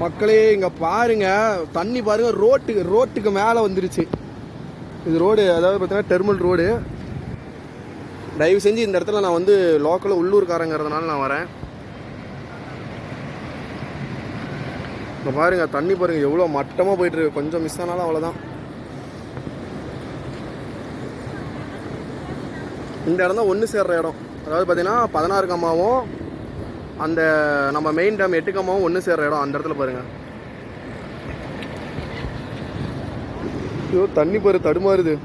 மக்களே இங்க பாருங்க, தண்ணி பாருங்க, ரோட்டுக்கு மேல வந்துருச்சு. இது ரோடு, அதாவது பார்த்தீங்கன்னா டெர்மினல் ரோடு. தயவு செஞ்சு இந்த இடத்துல நான் வந்து லோக்கலில் உள்ளூர்காரங்கிறதுனால நான் வரேன். இப்போ பாருங்க தண்ணி பாருங்க எவ்வளோ மட்டமாக போயிட்டு இருக்கு. கொஞ்சம் மிஸ் ஆனாலும் அவ்வளோதான். இந்த இடம் தான் ஒன்று சேர்ற இடம். அதாவது பார்த்தீங்கன்னா 16 கம்மாவும் அந்த நம்ம மெயின் டேம் 8 கம்மாவும் ஒன்று சேர்ற இடம். அந்த இடத்துல பாருங்க, ஐயோ தண்ணி பாரு தடுமாறுது.